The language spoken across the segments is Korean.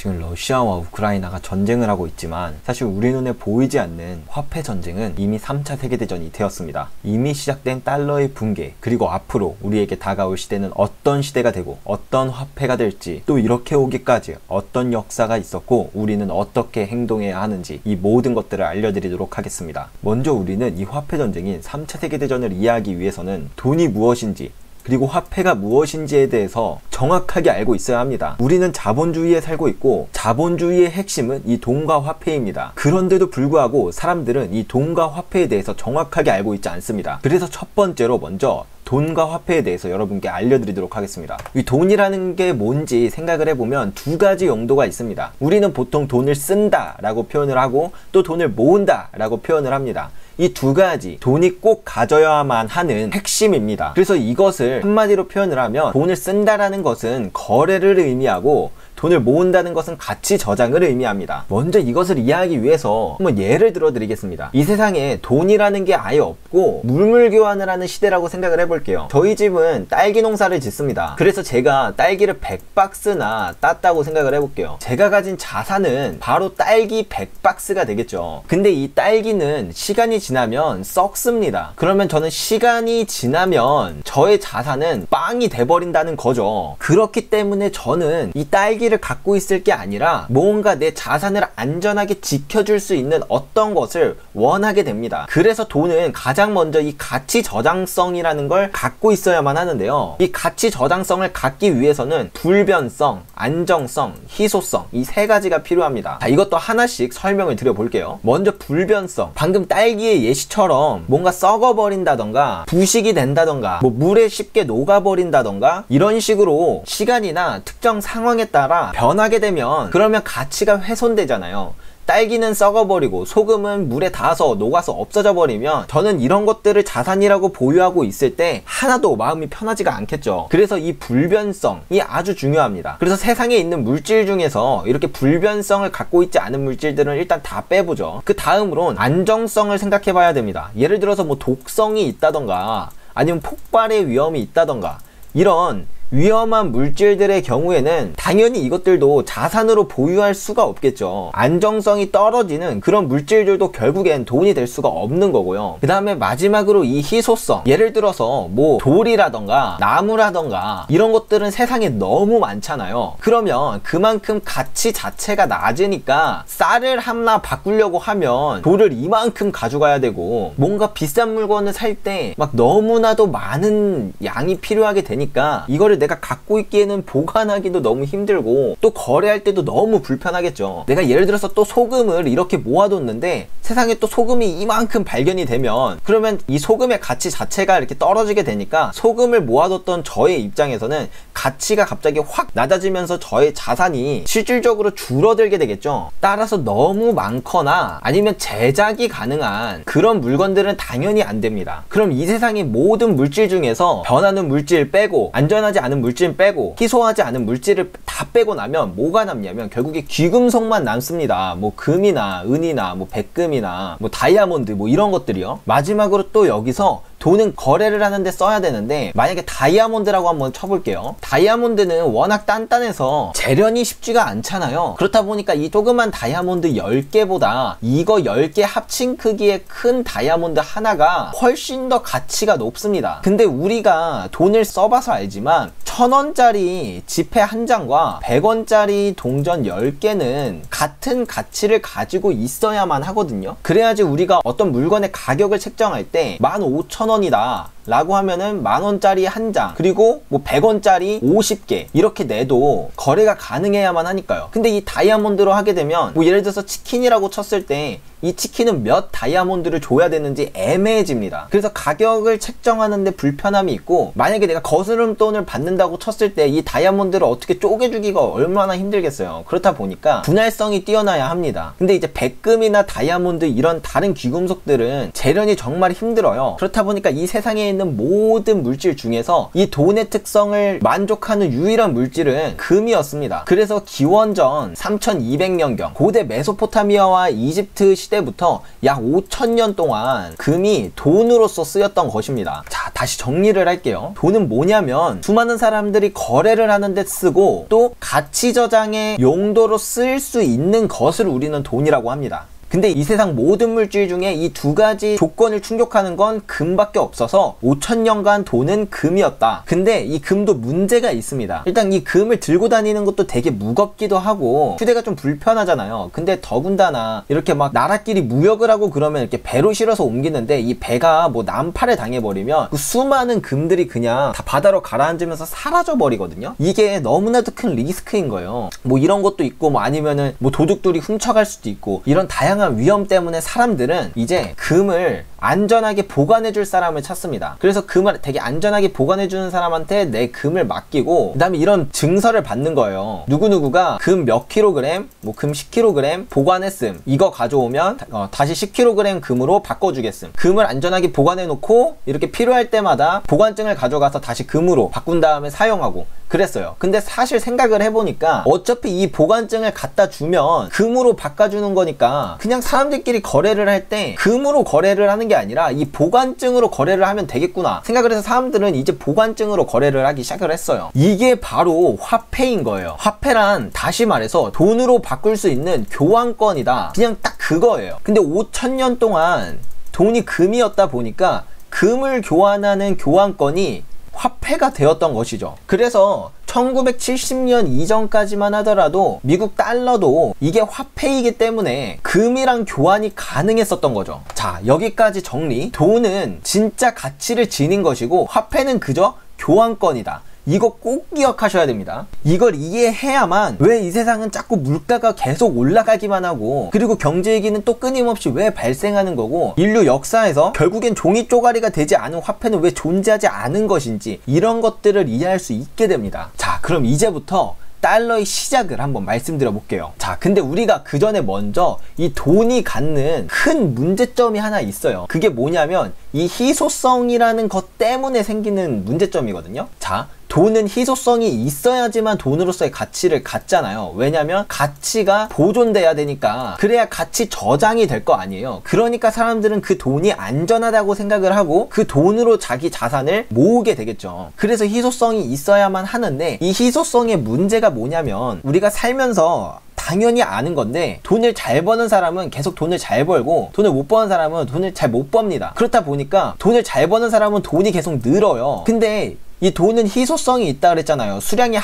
지금 러시아와 우크라이나가 전쟁을 하고 있지만 사실 우리 눈에 보이지 않는 화폐 전쟁은 이미 3차 세계대전이 되었습니다. 이미 시작된 달러의 붕괴, 그리고 앞으로 우리에게 다가올 시대는 어떤 시대가 되고 어떤 화폐가 될지, 또 이렇게 오기까지 어떤 역사가 있었고 우리는 어떻게 행동해야 하는지, 이 모든 것들을 알려드리도록 하겠습니다. 먼저 우리는 이 화폐 전쟁인 3차 세계대전을 이해하기 위해서는 돈이 무엇인지, 그리고 화폐가 무엇인지에 대해서 정확하게 알고 있어야 합니다. 우리는 자본주의에 살고 있고 자본주의의 핵심은 이 돈과 화폐입니다. 그런데도 불구하고 사람들은 이 돈과 화폐에 대해서 정확하게 알고 있지 않습니다. 그래서 첫 번째로 먼저 돈과 화폐에 대해서 여러분께 알려드리도록 하겠습니다. 이 돈이라는 게 뭔지 생각을 해보면 두 가지 용도가 있습니다. 우리는 보통 돈을 쓴다 라고 표현을 하고 또 돈을 모은다 라고 표현을 합니다. 이 두 가지, 돈이 꼭 가져야만 하는 핵심입니다. 그래서 이것을 한마디로 표현을 하면 돈을 쓴다라는 것은 거래를 의미하고 돈을 모은다는 것은 가치 저장을 의미합니다. 먼저 이것을 이해하기 위해서 한번 예를 들어 드리겠습니다. 이 세상에 돈이라는 게 아예 없고 물물 교환을 하는 시대라고 생각을 해볼게요. 저희 집은 딸기 농사를 짓습니다. 그래서 제가 딸기를 100박스나 땄다고 생각을 해볼게요. 제가 가진 자산은 바로 딸기 100박스가 되겠죠. 근데 이 딸기는 시간이 지나면 썩습니다. 그러면 저는 시간이 지나면 저의 자산은 빵이 돼버린다는 거죠. 그렇기 때문에 저는 이 딸기를 갖고 있을 게 아니라 뭔가 내 자산을 안전하게 지켜줄 수 있는 어떤 것을 원하게 됩니다. 그래서 돈은 가장 먼저 이 가치 저장성이라는 걸 갖고 있어야만 하는데요. 이 가치 저장성을 갖기 위해서는 불변성, 안정성, 희소성, 이 세 가지가 필요합니다. 자, 이것도 하나씩 설명을 드려볼게요. 먼저 불변성. 방금 딸기의 예시처럼 뭔가 썩어버린다던가 부식이 된다던가 뭐 물에 쉽게 녹아버린다던가 이런 식으로 시간이나 특정 상황에 따라 변하게 되면 그러면 가치가 훼손되잖아요. 딸기는 썩어버리고 소금은 물에 닿아서 녹아서 없어져 버리면 저는 이런 것들을 자산이라고 보유하고 있을 때 하나도 마음이 편하지가 않겠죠. 그래서 이 불변성이 아주 중요합니다. 그래서 세상에 있는 물질 중에서 이렇게 불변성을 갖고 있지 않은 물질들은 일단 다 빼보죠. 그 다음으론 안정성을 생각해 봐야 됩니다. 예를 들어서 뭐 독성이 있다던가 아니면 폭발의 위험이 있다던가 이런 위험한 물질들의 경우에는 당연히 이것들도 자산으로 보유할 수가 없겠죠. 안정성이 떨어지는 그런 물질들도 결국엔 돈이 될 수가 없는 거고요. 그 다음에 마지막으로 이 희소성. 예를 들어서 뭐 돌이라던가 나무라던가 이런 것들은 세상에 너무 많잖아요. 그러면 그만큼 가치 자체가 낮으니까 쌀을 하나 바꾸려고 하면 돌을 이만큼 가져가야 되고 뭔가 비싼 물건을 살 때 막 너무나도 많은 양이 필요하게 되니까 이거를 내가 갖고 있기에는 보관하기도 너무 힘들고 또 거래할 때도 너무 불편하겠죠. 내가 예를 들어서 또 소금을 이렇게 모아뒀는데 세상에 또 소금이 이만큼 발견이 되면 그러면 이 소금의 가치 자체가 이렇게 떨어지게 되니까 소금을 모아뒀던 저의 입장에서는 가치가 갑자기 확 낮아지면서 저의 자산이 실질적으로 줄어들게 되겠죠. 따라서 너무 많거나 아니면 제작이 가능한 그런 물건들은 당연히 안 됩니다. 그럼 이 세상의 모든 물질 중에서 변하는 물질 빼고 안전하지 않은 물질 빼고 희소하지 않은 물질을 다 빼고 나면 뭐가 남냐면 결국에 귀금속만 남습니다. 뭐 금이나 은이나 뭐 백금이나 뭐 다이아몬드 뭐 이런 것들이요. 마지막으로 또 여기서 돈은 거래를 하는데 써야 되는데 만약에 다이아몬드라고 한번 쳐볼게요. 다이아몬드는 워낙 단단해서 재련이 쉽지가 않잖아요. 그렇다 보니까 이 조그만 다이아몬드 10개보다 이거 10개 합친 크기의 큰 다이아몬드 하나가 훨씬 더 가치가 높습니다. 근데 우리가 돈을 써봐서 알지만 1000원짜리 지폐 한 장과 100원짜리 동전 10개는 같은 가치를 가지고 있어야만 하거든요. 그래야지 우리가 어떤 물건의 가격을 책정할 때 15,000원이다 라고 하면은 만원짜리 한 장 그리고 뭐 100원짜리 50개 이렇게 내도 거래가 가능해야만 하니까요. 근데 이 다이아몬드로 하게 되면 뭐 예를 들어서 치킨이라고 쳤을 때 이 치킨은 몇 다이아몬드를 줘야 되는지 애매해집니다. 그래서 가격을 책정하는데 불편함이 있고 만약에 내가 거스름돈을 받는다고 쳤을 때 이 다이아몬드를 어떻게 쪼개주기가 얼마나 힘들겠어요. 그렇다 보니까 분할성이 뛰어나야 합니다. 근데 이제 백금이나 다이아몬드 이런 다른 귀금속들은 재련이 정말 힘들어요. 그렇다 보니까 이 세상에 있는 모든 물질 중에서 이 돈의 특성을 만족하는 유일한 물질은 금이었습니다. 그래서 기원전 3200년경 고대 메소포타미아와 이집트 시대부터 약 5000년 동안 금이 돈으로서 쓰였던 것입니다. 자, 다시 정리를 할게요. 돈은 뭐냐면 수많은 사람들이 거래를 하는 데 쓰고 또 가치 저장의 용도로 쓸 수 있는 것을 우리는 돈이라고 합니다. 근데 이 세상 모든 물질 중에 이 두 가지 조건을 충족하는 건 금밖에 없어서 5000년간 돈은 금이었다. 근데 이 금도 문제가 있습니다. 일단 이 금을 들고 다니는 것도 되게 무겁기도 하고 휴대가 좀 불편하잖아요. 근데 더군다나 이렇게 막 나라끼리 무역을 하고 그러면 이렇게 배로 실어서 옮기는데 이 배가 뭐 난파를 당해버리면 그 수많은 금들이 그냥 다 바다로 가라앉으면서 사라져 버리거든요. 이게 너무나도 큰 리스크인 거예요. 뭐 이런 것도 있고 뭐 아니면은 뭐 도둑들이 훔쳐갈 수도 있고 이런 다양한 위험 때문에 사람들은 이제 금을 안전하게 보관해줄 사람을 찾습니다. 그래서 금을 되게 안전하게 보관해주는 사람한테 내 금을 맡기고 그 다음에 이런 증서를 받는 거예요. 누구누구가 금 몇 킬로그램, 뭐 금 10kg 보관했음. 이거 가져오면 다시 10kg 금으로 바꿔주겠음. 금을 안전하게 보관해놓고 이렇게 필요할 때마다 보관증을 가져가서 다시 금으로 바꾼 다음에 사용하고 그랬어요. 근데 사실 생각을 해보니까 어차피 이 보관증을 갖다 주면 금으로 바꿔주는 거니까 그냥 사람들끼리 거래를 할 때 금으로 거래를 하는 게 아니라 이 보관증으로 거래를 하면 되겠구나 생각을 해서 사람들은 이제 보관증으로 거래를 하기 시작을 했어요. 이게 바로 화폐인 거예요. 화폐란 다시 말해서 돈으로 바꿀 수 있는 교환권이다. 그냥 딱 그거예요. 근데 5000년 동안 돈이 금이었다 보니까 금을 교환하는 교환권이 화폐가 되었던 것이죠. 그래서 1970년 이전까지만 하더라도 미국 달러도 이게 화폐이기 때문에 금이랑 교환이 가능했었던 거죠. 자, 여기까지 정리. 돈은 진짜 가치를 지닌 것이고 화폐는 그저 교환권이다. 이거 꼭 기억하셔야 됩니다. 이걸 이해해야만 왜 이 세상은 자꾸 물가가 계속 올라가기만 하고 그리고 경제위기는 또 끊임없이 왜 발생하는 거고 인류 역사에서 결국엔 종이 쪼가리가 되지 않은 화폐는 왜 존재하지 않은 것인지 이런 것들을 이해할 수 있게 됩니다. 자, 그럼 이제부터 달러의 시작을 한번 말씀드려 볼게요. 자, 근데 우리가 그 전에 먼저 이 돈이 갖는 큰 문제점이 하나 있어요. 그게 뭐냐면 이 희소성이라는 것 때문에 생기는 문제점이거든요. 자, 돈은 희소성이 있어야지만 돈으로서의 가치를 갖잖아요. 왜냐면 가치가 보존돼야 되니까 그래야 가치 저장이 될 거 아니에요. 그러니까 사람들은 그 돈이 안전하다고 생각을 하고 그 돈으로 자기 자산을 모으게 되겠죠. 그래서 희소성이 있어야만 하는데 이 희소성의 문제가 뭐냐면 우리가 살면서 당연히 아는 건데 돈을 잘 버는 사람은 계속 돈을 잘 벌고 돈을 못 버는 사람은 돈을 잘 못 법니다. 그렇다 보니까 돈을 잘 버는 사람은 돈이 계속 늘어요. 근데 이 돈은 희소성이 있다 그랬잖아요. 수량이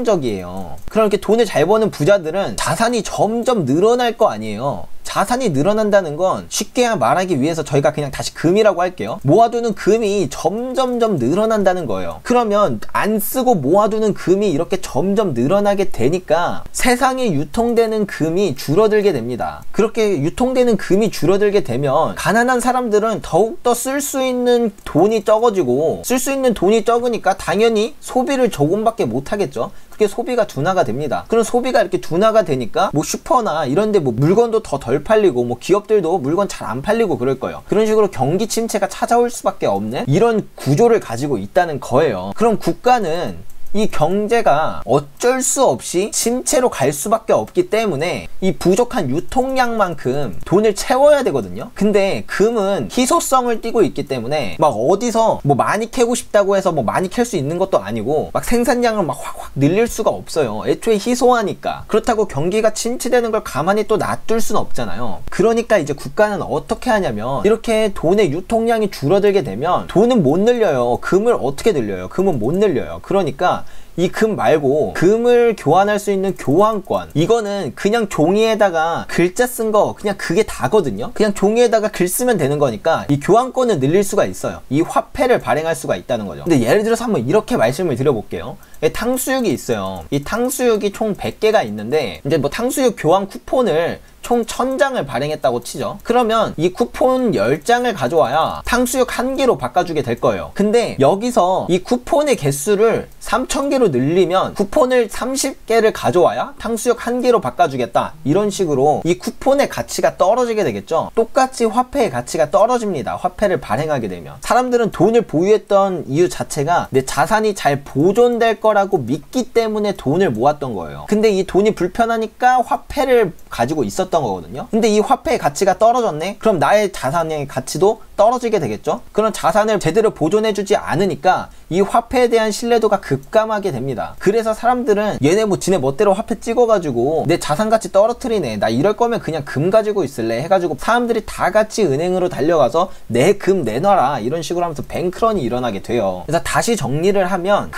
한정적이에요. 그럼 이렇게 돈을 잘 버는 부자들은 자산이 점점 늘어날 거 아니에요. 자산이 늘어난다는 건 쉽게 말하기 위해서 저희가 그냥 다시 금이라고 할게요. 모아두는 금이 점점점 늘어난다는 거예요. 그러면 안 쓰고 모아두는 금이 이렇게 점점 늘어나게 되니까 세상에 유통되는 금이 줄어들게 됩니다. 그렇게 유통되는 금이 줄어들게 되면 가난한 사람들은 더욱더 쓸 수 있는 돈이 적어지고 쓸 수 있는 돈이 적으니까 당연히 소비를 조금밖에 못 하겠죠. 그게 소비가 둔화가 됩니다. 그럼 소비가 이렇게 둔화가 되니까 뭐 슈퍼나 이런데 뭐 물건도 더 덜 팔리고 뭐 기업들도 물건 잘 안 팔리고 그럴 거예요. 그런 식으로 경기 침체가 찾아올 수밖에 없는 이런 구조를 가지고 있다는 거예요. 그럼 국가는 이 경제가 어쩔 수 없이 침체로 갈 수밖에 없기 때문에 이 부족한 유통량만큼 돈을 채워야 되거든요. 근데 금은 희소성을 띠고 있기 때문에 막 어디서 뭐 많이 캐고 싶다고 해서 뭐 많이 캘 수 있는 것도 아니고 막 생산량을 막 확확 늘릴 수가 없어요. 애초에 희소하니까. 그렇다고 경기가 침체되는 걸 가만히 또 놔둘 수는 없잖아요. 그러니까 이제 국가는 어떻게 하냐면 이렇게 돈의 유통량이 줄어들게 되면 돈은 못 늘려요. 금을 어떻게 늘려요? 금은 못 늘려요. 그러니까 이 금 말고 금을 교환할 수 있는 교환권, 이거는 그냥 종이에다가 글자 쓴 거 그냥 그게 다거든요. 그냥 종이에다가 글 쓰면 되는 거니까 이 교환권을 늘릴 수가 있어요. 이 화폐를 발행할 수가 있다는 거죠. 근데 예를 들어서 한번 이렇게 말씀을 드려볼게요. 탕수육이 있어요. 이 탕수육이 총 100개가 있는데 이제 뭐 탕수육 교환 쿠폰을 총 1000장을 발행했다고 치죠. 그러면 이 쿠폰 10장을 가져와야 탕수육 1개로 바꿔주게 될 거예요. 근데 여기서 이 쿠폰의 개수를 3000개로 10개로 늘리면 쿠폰을 30개를 가져와야 탕수육 1개로 바꿔주겠다, 이런 식으로 이 쿠폰의 가치가 떨어지게 되겠죠. 똑같이 화폐의 가치가 떨어집니다. 화폐를 발행하게 되면. 사람들은 돈을 보유했던 이유 자체가 내 자산이 잘 보존될 거라고 믿기 때문에 돈을 모았던 거예요. 근데 이 돈이 불편하니까 화폐를 가지고 있었던 거거든요. 근데 이 화폐의 가치가 떨어졌네? 그럼 나의 자산의 가치도 떨어지게 되겠죠. 그런 자산을 제대로 보존해주지 않으니까 이 화폐에 대한 신뢰도가 급감하게 됩니다. 그래서 사람들은 얘네 뭐 지네 멋대로 화폐 찍어가지고 내 자산가치 떨어뜨리네, 나 이럴 거면 그냥 금 가지고 있을래 해가지고 사람들이 다 같이 은행으로 달려가서 내 금 내놔라, 이런 식으로 하면서 뱅크런이 일어나게 돼요. 그래서 다시 정리를 하면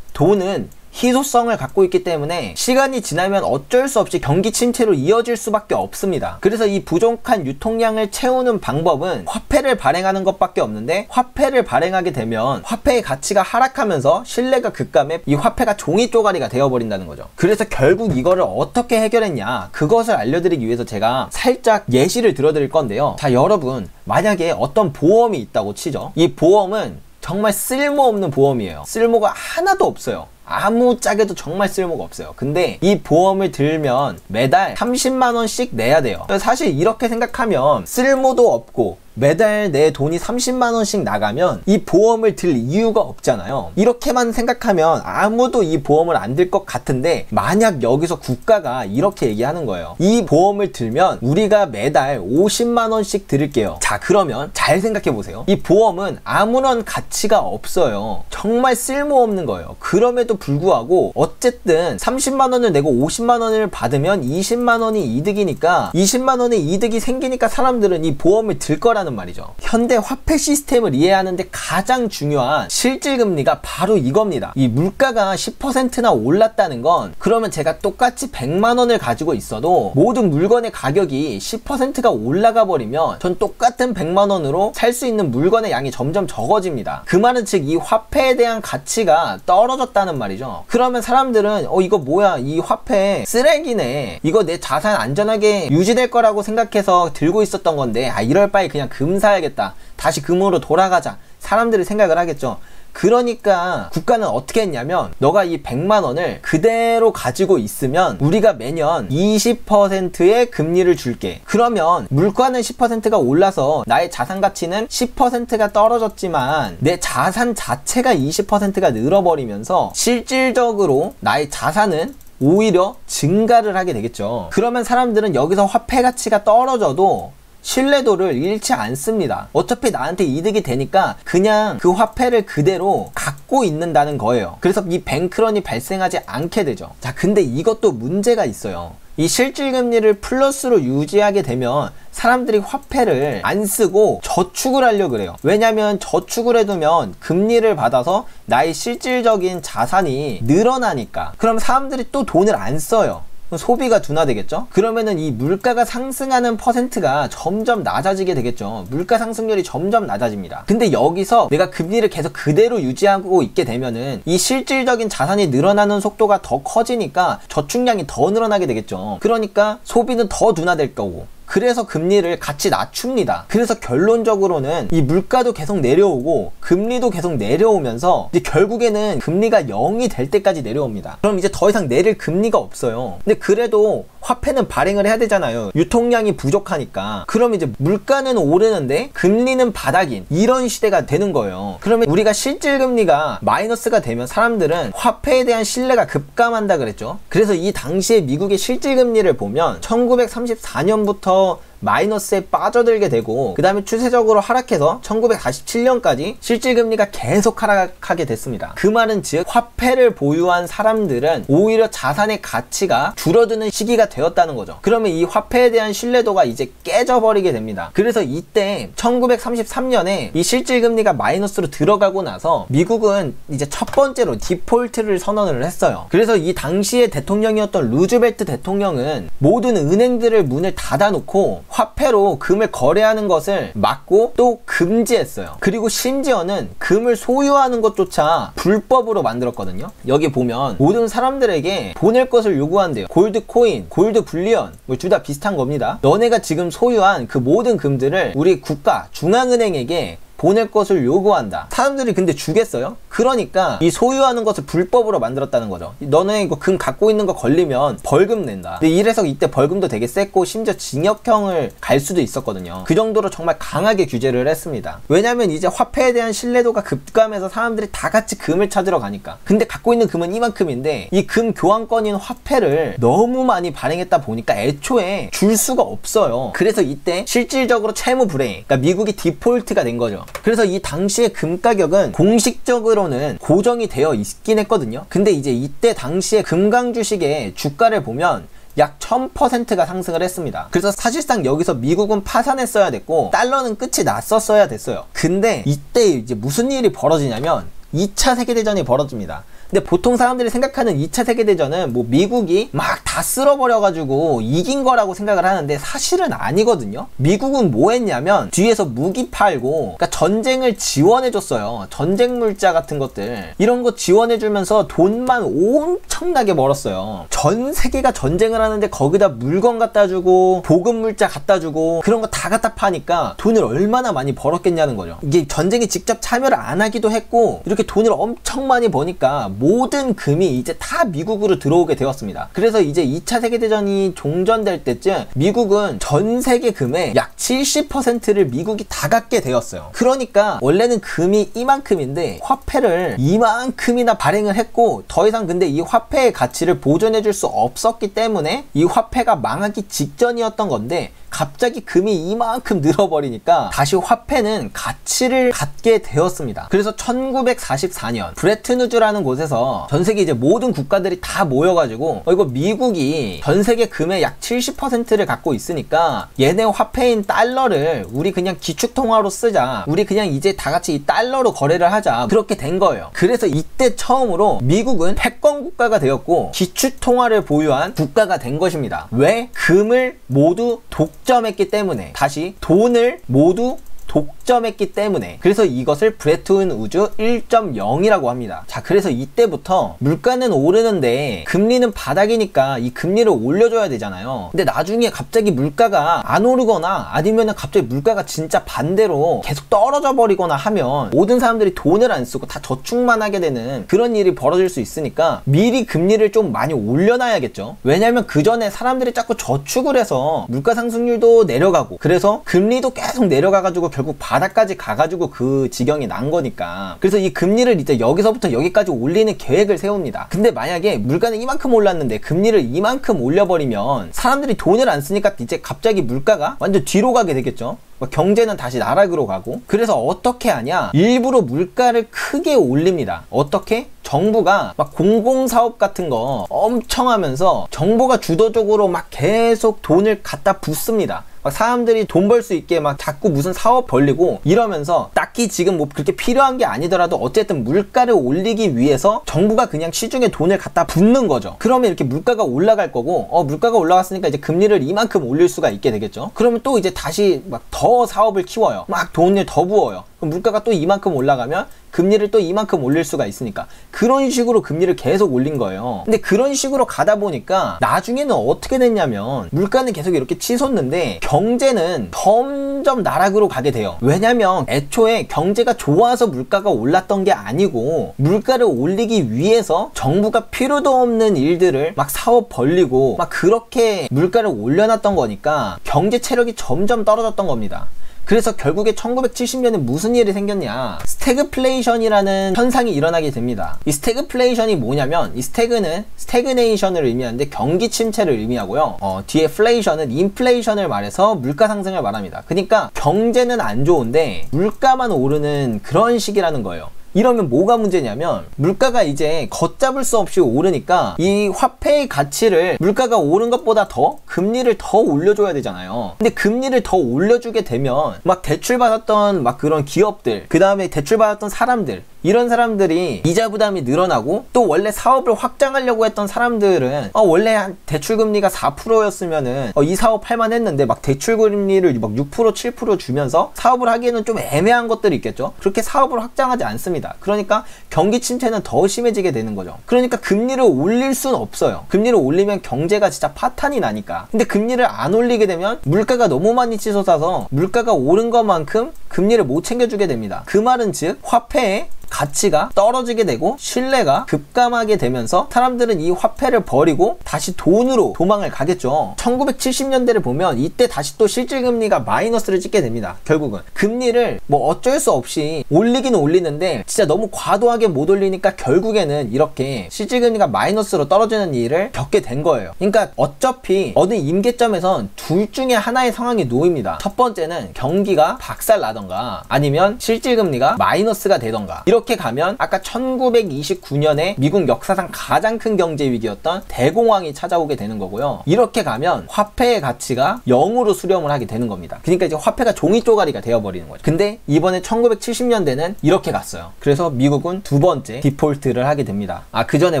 돈은 희소성을 갖고 있기 때문에 시간이 지나면 어쩔 수 없이 경기 침체로 이어질 수밖에 없습니다. 그래서 이 부족한 유통량을 채우는 방법은 화폐를 발행하는 것밖에 없는데, 화폐를 발행하게 되면 화폐의 가치가 하락하면서 신뢰가 급감해 이 화폐가 종이 쪼가리가 되어버린다는 거죠. 그래서 결국 이거를 어떻게 해결했냐, 그것을 알려드리기 위해서 제가 살짝 예시를 들어드릴 건데요. 자, 여러분, 만약에 어떤 보험이 있다고 치죠. 이 보험은 정말 쓸모없는 보험이에요. 쓸모가 하나도 없어요. 아무짝에도 정말 쓸모가 없어요. 근데 이 보험을 들면 매달 30만원씩 내야 돼요. 사실 이렇게 생각하면 쓸모도 없고 매달 내 돈이 30만원씩 나가면 이 보험을 들 이유가 없잖아요. 이렇게만 생각하면 아무도 이 보험을 안 들 것 같은데, 만약 여기서 국가가 이렇게 얘기하는 거예요. 이 보험을 들면 우리가 매달 50만원씩 드릴게요. 자, 그러면 잘 생각해 보세요. 이 보험은 아무런 가치가 없어요. 정말 쓸모없는 거예요. 그럼에도 불구하고 어쨌든 30만원을 내고 50만원을 받으면 20만원이 이득이니까, 20만원의 이득이 생기니까 사람들은 이 보험을 들 거라는 말이죠. 현대 화폐 시스템을 이해하는데 가장 중요한 실질금리가 바로 이겁니다. 이 물가가 10%나 올랐다는 건, 그러면 제가 똑같이 100만원을 가지고 있어도 모든 물건의 가격이 10%가 올라가 버리면 전 똑같은 100만원으로 살 수 있는 물건의 양이 점점 적어집니다. 그 말은 즉 이 화폐에 대한 가치가 떨어졌다는 말이죠. 그러면 사람들은 이거 뭐야, 이 화폐 쓰레기네, 이거 내 자산 안전하게 유지될 거라고 생각해서 들고 있었던 건데, 이럴 바에 그냥 금 사야겠다, 다시 금으로 돌아가자, 사람들이 생각을 하겠죠. 그러니까 국가는 어떻게 했냐면, 너가 이 100만원을 그대로 가지고 있으면 우리가 매년 20%의 금리를 줄게. 그러면 물가는 10%가 올라서 나의 자산 가치는 10%가 떨어졌지만 내 자산 자체가 20%가 늘어버리면서 실질적으로 나의 자산은 오히려 증가를 하게 되겠죠. 그러면 사람들은 여기서 화폐 가치가 떨어져도 신뢰도를 잃지 않습니다. 어차피 나한테 이득이 되니까 그냥 그 화폐를 그대로 갖고 있는다는 거예요. 그래서 이 뱅크런이 발생하지 않게 되죠. 자, 근데 이것도 문제가 있어요. 이 실질금리를 플러스로 유지하게 되면 사람들이 화폐를 안 쓰고 저축을 하려고 그래요. 왜냐면 저축을 해두면 금리를 받아서 나의 실질적인 자산이 늘어나니까. 그럼 사람들이 또 돈을 안 써요. 소비가 둔화되겠죠? 그러면은 이 물가가 상승하는 퍼센트가 점점 낮아지게 되겠죠. 물가 상승률이 점점 낮아집니다. 근데 여기서 내가 금리를 계속 그대로 유지하고 있게 되면은 이 실질적인 자산이 늘어나는 속도가 더 커지니까 저축량이 더 늘어나게 되겠죠. 그러니까 소비는 더 둔화될 거고, 그래서 금리를 같이 낮춥니다. 그래서 결론적으로는 이 물가도 계속 내려오고 금리도 계속 내려오면서 이제 결국에는 금리가 0이 될 때까지 내려옵니다. 그럼 이제 더 이상 내릴 금리가 없어요. 근데 그래도 화폐는 발행을 해야 되잖아요. 유통량이 부족하니까. 그럼 이제 물가는 오르는데 금리는 바닥인 이런 시대가 되는 거예요. 그러면 우리가 실질금리가 마이너스가 되면 사람들은 화폐에 대한 신뢰가 급감한다 그랬죠. 그래서 이 당시에 미국의 실질금리를 보면 1934년부터 마이너스에 빠져들게 되고, 그 다음에 추세적으로 하락해서 1947년까지 실질금리가 계속 하락하게 됐습니다. 그 말은 즉 화폐를 보유한 사람들은 오히려 자산의 가치가 줄어드는 시기가 되었다는 거죠. 그러면 이 화폐에 대한 신뢰도가 이제 깨져버리게 됩니다. 그래서 이때 1933년에 이 실질금리가 마이너스로 들어가고 나서 미국은 이제 첫 번째로 디폴트를 선언을 했어요. 그래서 이 당시의 대통령이었던 루즈벨트 대통령은 모든 은행들을 문을 닫아놓고 화폐로 금을 거래하는 것을 막고 또 금지했어요. 그리고 심지어는 금을 소유하는 것조차 불법으로 만들었거든요. 여기 보면 모든 사람들에게 보낼 것을 요구한대요. 골드 코인, 골드 불리언, 뭐 둘 다 비슷한 겁니다. 너네가 지금 소유한 그 모든 금들을 우리 국가 중앙은행에게 보낼 것을 요구한다. 사람들이 근데 주겠어요? 그러니까 이 소유하는 것을 불법으로 만들었다는 거죠. 너네 이거 금 갖고 있는 거 걸리면 벌금 낸다. 근데 이래서 이때 벌금도 되게 셌고 심지어 징역형을 갈 수도 있었거든요. 그 정도로 정말 강하게 규제를 했습니다. 왜냐면 이제 화폐에 대한 신뢰도가 급감해서 사람들이 다 같이 금을 찾으러 가니까. 근데 갖고 있는 금은 이만큼인데 이 금 교환권인 화폐를 너무 많이 발행했다 보니까 애초에 줄 수가 없어요. 그래서 이때 실질적으로 채무 불이행, 그러니까 미국이 디폴트가 된 거죠. 그래서 이 당시에 금 가격은 공식적으로는 고정이 되어 있긴 했거든요. 근데 이제 이때 당시에 금강 주식의 주가를 보면 약 1000%가 상승을 했습니다. 그래서 사실상 여기서 미국은 파산했어야 됐고 달러는 끝이 났었어야 됐어요. 근데 이때 이제 무슨 일이 벌어지냐면 2차 세계대전이 벌어집니다. 근데 보통 사람들이 생각하는 2차 세계대전은 뭐 미국이 막 다 쓸어버려가지고 이긴 거라고 생각을 하는데 사실은 아니거든요. 미국은 뭐 했냐면 뒤에서 무기 팔고, 그러니까 전쟁을 지원해줬어요. 전쟁 물자 같은 것들 이런 거 지원해주면서 돈만 엄청나게 벌었어요. 전 세계가 전쟁을 하는데 거기다 물건 갖다 주고 보급 물자 갖다 주고 그런 거 다 갖다 파니까 돈을 얼마나 많이 벌었겠냐는 거죠. 이게 전쟁에 직접 참여를 안 하기도 했고 이렇게 돈을 엄청 많이 버니까 모든 금이 이제 다 미국으로 들어오게 되었습니다. 그래서 이제 2차 세계대전이 종전될 때쯤 미국은 전 세계 금의 약 70%를 미국이 다 갖게 되었어요. 그러니까 원래는 금이 이만큼인데 화폐를 이만큼이나 발행을 했고 더 이상 근데 이 화폐의 가치를 보존해 줄 수 없었기 때문에 이 화폐가 망하기 직전이었던 건데 갑자기 금이 이만큼 늘어버리니까 다시 화폐는 가치를 갖게 되었습니다. 그래서 1944년 브레튼우즈라는 곳에서 전 세계 이제 모든 국가들이 다 모여가지고 이거 미국이 전 세계 금의 약 70%를 갖고 있으니까 얘네 화폐인 달러를 우리 그냥 기축통화로 쓰자. 우리 그냥 이제 다 같이 이 달러로 거래를 하자. 그렇게 된 거예요. 그래서 이때 처음으로 미국은 패권 국가가 되었고 기축통화를 보유한 국가가 된 것입니다. 왜? 금을 모두 독점했기 때문에. 다시 돈을 모두 독점했기 때문에. 그래서 이것을 브레튼-우즈 1.0이라고 합니다. 자, 그래서 이때부터 물가는 오르는데 금리는 바닥이니까 이 금리를 올려줘야 되잖아요. 근데 나중에 갑자기 물가가 안 오르거나 아니면 갑자기 물가가 진짜 반대로 계속 떨어져 버리거나 하면 모든 사람들이 돈을 안 쓰고 다 저축만 하게 되는 그런 일이 벌어질 수 있으니까 미리 금리를 좀 많이 올려놔야겠죠. 왜냐면 그 전에 사람들이 자꾸 저축을 해서 물가 상승률도 내려가고 그래서 금리도 계속 내려가가지고 결국 바닥까지 가가지고 그 지경이 난 거니까. 그래서 이 금리를 이제 여기서부터 여기까지 올리는 계획을 세웁니다. 근데 만약에 물가는 이만큼 올랐는데 금리를 이만큼 올려버리면 사람들이 돈을 안 쓰니까 이제 갑자기 물가가 완전 뒤로 가게 되겠죠. 경제는 다시 나락으로 가고. 그래서 어떻게 하냐, 일부러 물가를 크게 올립니다. 어떻게? 정부가 막 공공사업 같은 거 엄청 하면서 정부가 주도적으로 막 계속 돈을 갖다 붓습니다. 막 사람들이 돈 벌 수 있게 막 자꾸 무슨 사업 벌리고 이러면서 딱히 지금 뭐 그렇게 필요한 게 아니더라도 어쨌든 물가를 올리기 위해서 정부가 그냥 시중에 돈을 갖다 붓는 거죠. 그러면 이렇게 물가가 올라갈 거고 물가가 올라갔으니까 이제 금리를 이만큼 올릴 수가 있게 되겠죠. 그러면 또 이제 다시 막 더 사업을 키워요. 막 돈을 더 부어요. 그럼 물가가 또 이만큼 올라가면 금리를 또 이만큼 올릴 수가 있으니까 그런 식으로 금리를 계속 올린 거예요. 근데 그런 식으로 가다 보니까 나중에는 어떻게 됐냐면 물가는 계속 이렇게 치솟는데 경제는 점점 나락으로 가게 돼요. 왜냐면 애초에 경제가 좋아서 물가가 올랐던 게 아니고 물가를 올리기 위해서 정부가 필요도 없는 일들을 막 사업 벌리고 막 그렇게 물가를 올려놨던 거니까 경제 체력이 점점 떨어졌던 겁니다. 그래서 결국에 1970년에 무슨 일이 생겼냐, 스태그플레이션이라는 현상이 일어나게 됩니다. 이 스태그플레이션이 뭐냐면, 이 스태그는 스태그네이션을 의미하는데 경기 침체를 의미하고요. 뒤에 플레이션은 인플레이션을 말해서 물가 상승을 말합니다. 그러니까 경제는 안 좋은데 물가만 오르는 그런 시기라는 거예요. 이러면 뭐가 문제냐면 물가가 이제 걷잡을 수 없이 오르니까 이 화폐의 가치를 물가가 오른 것보다 더 금리를 더 올려줘야 되잖아요. 근데 금리를 더 올려주게 되면 막 대출받았던 막 그런 기업들, 그 다음에 대출받았던 사람들, 이런 사람들이 이자 부담이 늘어나고 또 원래 사업을 확장하려고 했던 사람들은 원래 한 대출금리가 4%였으면은 이 사업 할만 했는데 막 대출금리를 막 6% 7% 주면서 사업을 하기에는 좀 애매한 것들이 있겠죠. 그렇게 사업을 확장하지 않습니다. 그러니까 경기 침체는 더 심해지게 되는 거죠. 그러니까 금리를 올릴 수는 없어요. 금리를 올리면 경제가 진짜 파탄이 나니까. 근데 금리를 안 올리게 되면 물가가 너무 많이 치솟아서 물가가 오른 것만큼 금리를 못 챙겨주게 됩니다. 그 말은 즉 화폐의 가치가 떨어지게 되고 신뢰가 급감하게 되면서 사람들은 이 화폐를 버리고 다시 돈으로 도망을 가겠죠. 1970년대를 보면 이때 다시 또 실질금리가 마이너스를 찍게 됩니다. 결국은 금리를 뭐 어쩔 수 없이 올리기는 올리는데 진짜 너무 과도하게 못 올리니까 결국에는 이렇게 실질금리가 마이너스로 떨어지는 일을 겪게 된 거예요. 그러니까 어차피 어느 임계점에선 둘 중에 하나의 상황이 놓입니다. 첫 번째는 경기가 박살나던가 아니면 실질금리가 마이너스가 되던가. 이렇게 가면 아까 1929년에 미국 역사상 가장 큰 경제 위기였던 대공황이 찾아오게 되는 거고요. 이렇게 가면 화폐의 가치가 0으로 수렴을 하게 되는 겁니다. 그러니까 이제 화폐가 종이 쪼가리가 되어버리는 거죠. 근데 이번에 1970년대는 이렇게 갔어요. 그래서 미국은 두 번째 디폴트를 하게 됩니다. 그 전에